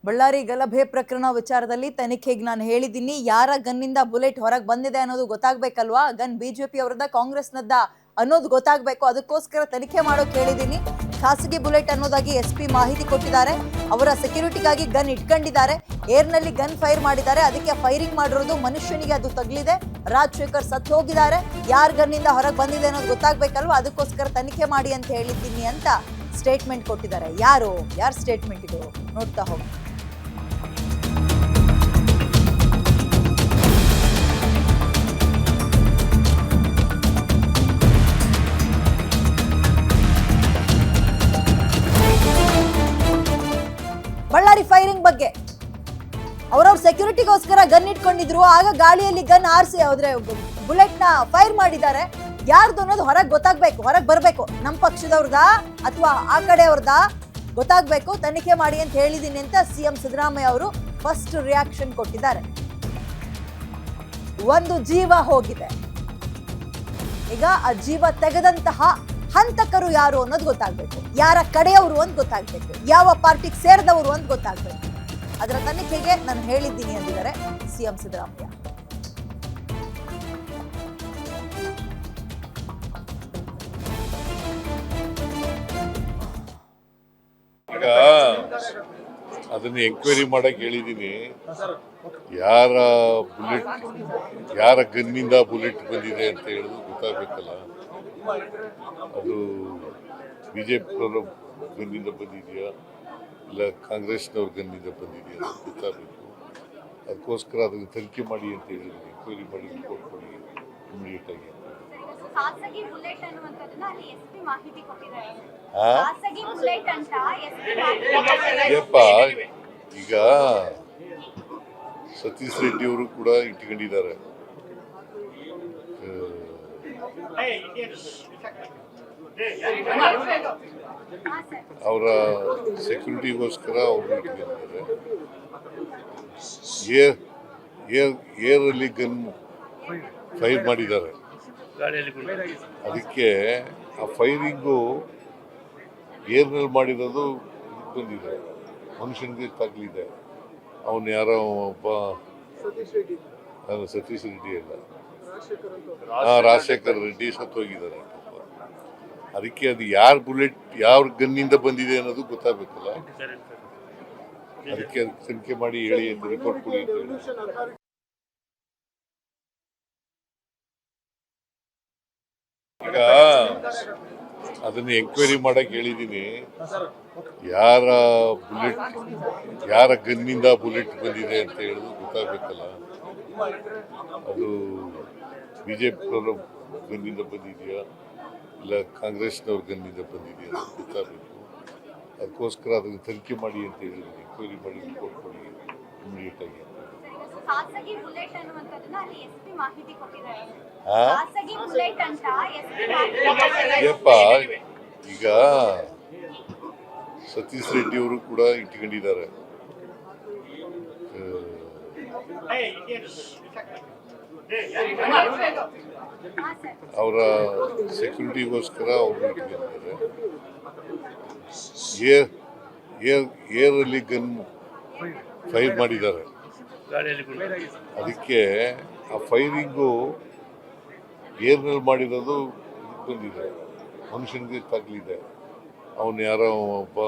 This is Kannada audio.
ಬಳ್ಳಾರಿ ಗಲಭೆ ಪ್ರಕರಣ ವಿಚಾರದಲ್ಲಿ ತನಿಖೆಗೆ ನಾನು ಹೇಳಿದ್ದೀನಿ. ಯಾರ ಗನ್ನಿಂದ ಬುಲೆಟ್ ಹೊರಗೆ ಬಂದಿದೆ ಅನ್ನೋದು ಗೊತ್ತಾಗಬೇಕಲ್ವಾ? ಗನ್ ಬಿಜೆಪಿ ಅವರದ ಕಾಂಗ್ರೆಸ್ನದ್ದ ಅನ್ನೋದು ಗೊತ್ತಾಗಬೇಕು. ಅದಕ್ಕೋಸ್ಕರ ತನಿಖೆ ಮಾಡೋಕೆ ಹೇಳಿದ್ದೀನಿ. ಖಾಸಗಿ ಬುಲೆಟ್ ಅನ್ನೋದಾಗಿ ಎಸ್ಪಿ ಮಾಹಿತಿ ಕೊಟ್ಟಿದ್ದಾರೆ. ಅವರ ಸೆಕ್ಯೂರಿಟಿಗಾಗಿ ಗನ್ ಇಟ್ಕೊಂಡಿದ್ದಾರೆ. ಏರ್ನಲ್ಲಿ ಗನ್ ಫೈರ್ ಮಾಡಿದ್ದಾರೆ. ಅದಕ್ಕೆ ಫೈರಿಂಗ್ ಮಾಡಿರೋದು ಮನುಷ್ಯನಿಗೆ ಅದು ತಗಲಿದೆ. ರಾಜಶೇಖರ್ ಸತ್ತು ಹೋಗಿದ್ದಾರೆ. ಯಾರ ಗನ್ನಿಂದ ಹೊರಗೆ ಬಂದಿದೆ ಅನ್ನೋದು ಗೊತ್ತಾಗಬೇಕಲ್ವಾ? ಅದಕ್ಕೋಸ್ಕರ ತನಿಖೆ ಮಾಡಿ ಅಂತ ಹೇಳಿದ್ದೀನಿ ಅಂತ ಸ್ಟೇಟ್ಮೆಂಟ್ ಕೊಟ್ಟಿದ್ದಾರೆ. ಯಾರ ಸ್ಟೇಟ್ಮೆಂಟ್ ಇದು? ನೋಡ್ತಾ ಹೋಗಿ. ಬಳ್ಳಾರಿ ಫೈರಿಂಗ್ ಬಗ್ಗೆ ಅವರವ್ರ ಸೆಕ್ಯೂರಿಟಿಗೋಸ್ಕರ ಗನ್ ಇಟ್ಕೊಂಡಿದ್ರು. ಆಗ ಗಾಳಿಯಲ್ಲಿ ಗನ್ ಆರಿಸಿ ಹೋದ್ರೆ ಬುಲೆಟ್ ನ ಫೈರ್ ಮಾಡಿದ್ದಾರೆ. ಯಾರ್ದು ಅನ್ನೋದು ಹೊರಗೆ ಗೊತ್ತಾಗ್ಬೇಕು, ಹೊರಗೆ ಬರ್ಬೇಕು. ನಮ್ಮ ಪಕ್ಷದವ್ರದ ಅಥವಾ ಆ ಕಡೆಯವ್ರದ ಗೊತ್ತಾಗ್ಬೇಕು. ತನಿಖೆ ಮಾಡಿ ಅಂತ ಹೇಳಿದೀನಿ ಅಂತ ಸಿಎಂ ಸಿದ್ದರಾಮಯ್ಯ ಅವರು ಫಸ್ಟ್ ರಿಯಾಕ್ಷನ್ ಕೊಟ್ಟಿದ್ದಾರೆ. ಒಂದು ಜೀವ ಹೋಗಿದೆ. ಈಗ ಆ ಜೀವ ತೆಗೆದಂತಹ ಹಂತಕರು ಯಾರು ಅನ್ನೋದು ಗೊತ್ತಾಗ್ಬೇಕು. ಯಾರ ಕಡೆಯವರು ಅಂತ ಗೊತ್ತಾಗ್ಬೇಕು. ಯಾವ ಪಾರ್ಟಿಗೆ ಸೇರಿದವರು ಅಂತ ಗೊತ್ತಾಗ್ಬೇಕು. ಅದರ ತನಿಖೆಗೆ ನಾನು ಹೇಳಿದ್ದೀನಿ ಅಂದಿದ್ದಾರೆ ಸಿಎಂ ಸಿದ್ದರಾಮಯ್ಯ. ಈಗ ಅದನ್ನ ಎಂಕ್ವೈರಿ ಮಾಡಕ್ ಹೇಳಿದೀನಿ. ಯಾರ ಗನ್ನಿಂದ ಬುಲೆಟ್ ಬಂದಿದೆ ಅಂತ ಹೇಳೋದು ಗೊತ್ತಾಗಬೇಕಲ್ಲ. ಅದು ಬಿಜೆಪಿಯವ್ರ ಗನ್ನಿಂದ ಬಂದಿದೆಯಾ ಇಲ್ಲ ಕಾಂಗ್ರೆಸ್ನವ್ರ ಗನ್ನಿಂದ ಬಂದಿದೆಯಾ ಅಂತ ಗೊತ್ತಾಗಬೇಕು. ಅದಕ್ಕೋಸ್ಕರ ಅದನ್ನು ತನಿಖೆ ಮಾಡಿ ಅಂತ ಹೇಳಿದ್ದೀನಿ. ಎಂಕ್ವೈರಿ ಮಾಡಿ ರಿಪೋರ್ಟ್ ಕೊಡಿ ಇಮಿಡಿಯೇಟ್ ಆಗಿ. ಖಾಸಗಿ ಬುಲೆಟ್ ಅನ್ನುವಂತದನ್ನ ಅಲ್ಲಿ ಎಸ್ಪಿ ಮಾಹಿತಿ ಕೊಟ್ಟಿದ್ದಾರೆ. ಖಾಸಗಿ ಬುಲೆಟ್ ಅಂತ ಯಪ್ಪ, ಈಗ ಸತೀಶ್ ರೆಡ್ಡಿ ಅವರು ಕೂಡ ಇಟ್ಕೊಂಡಿದ್ದಾರೆ. ಅವರ ಸೆಕ್ಯೂರಿಟಿಗೋಸ್ಕರ ಅವರು ಇಟ್ಕೊಂಡಿದ್ದಾರೆ. ಏರಲ್ಲಿ ಗನ್ ಫೈರ್ ಮಾಡಿದ್ದಾರೆ. ಅದಕ್ಕೆ ಆ ಫೈರಿಂಗು ಏರ್ನಲ್ಲಿ ಮಾಡಿರೋದು ಬಂದಿದೆ. ಮನುಷ್ಯನಿಗೆ ತಗಲಿದೆ. ಅವನು ಯಾರೋ ಒಬ್ಬ ಸತೀಶ್ ರೆಡ್ಡಿ ಅಲ್ಲ, ರಾಜಶೇಖರ್ ರೆಡ್ಡಿ ಸತ್ತೋಗಿದ್ದಾರೆ. ಅದಕ್ಕೆ ಅದು ಯಾವ ಗನ್ನಿಂದ ಬಂದಿದೆ ಅನ್ನೋದು ಗೊತ್ತಾಗಬೇಕಲ್ಲ. ಅದಕ್ಕೆ ತನಿಖೆ ಮಾಡಿ ಹೇಳಿ ಅಂತ ರಿಪೋರ್ಟ್ ಕೊಡಿ ಅಂತ ಹೇಳಿ. ಈಗ ಅದನ್ನ ಎಂಕ್ವೈರಿ ಮಾಡಕ್ ಹೇಳಿದೀನಿ. ಯಾರ ಗನ್ನಿಂದ ಬುಲೆಟ್ ಬಂದಿದೆ ಅಂತ ಹೇಳೋದು ಗೊತ್ತಾಗಬೇಕಲ್ಲ. ಅದು ಬಿಜೆಪಿಯವ್ರ ಗನ್ನಿಂದ ಬಂದಿದೆಯಾ ಇಲ್ಲ ಕಾಂಗ್ರೆಸ್ನವ್ರ ಗನ್ನಿಂದ ಬಂದಿದೆಯಾ ಅಂತ ಗೊತ್ತಾಗಬೇಕು. ಅದಕ್ಕೋಸ್ಕರ ಅದನ್ನು ತನಿಖೆ ಮಾಡಿ ಅಂತ ಹೇಳಿದ್ದೀನಿ. ಎಂಕ್ವೈರಿ ಮಾಡಿ ರಿಪೋರ್ಟ್ ಕೊಡಿ ಇಮಿಡಿಯೇಟ್ ಆಗಿ. ಖಾಸಗಿ ಬುಲೆಟ್ ಅನ್ನುವಂತದನ್ನ ಅಲ್ಲಿ ಎಸ್ಪಿ ಮಾಹಿತಿ ಕೊಟ್ಟಿದ್ದಾರೆ. ಖಾಸಗಿ ಬುಲೆಟ್ ಅಂತ ಯಪ್ಪ, ಈಗ ಸತೀಶ್ ರೆಡ್ಡಿ ಅವರು ಕೂಡ ಇಟ್ಕೊಂಡಿದ್ದಾರೆ. ಅವರ ಸೆಕ್ಯೂರಿಟಿಗೋಸ್ಕರ ಅವರು ಇಟ್ಕೊಂಡಿದ್ದಾರೆ. ಏರಲ್ಲಿ ಗನ್ ಫೈರ್ ಮಾಡಿದ್ದಾರೆ. ಅದಕ್ಕೆ ಆ ಫೈರಿಂಗು ಏರ್ನಲ್ಲಿ ಮಾಡಿರೋದು ಬಂದಿದೆ. ಮನುಷ್ಯನಿಗೆ ತಗಲಿದೆ. ಅವನು ಯಾರೋ ಒಬ್ಬ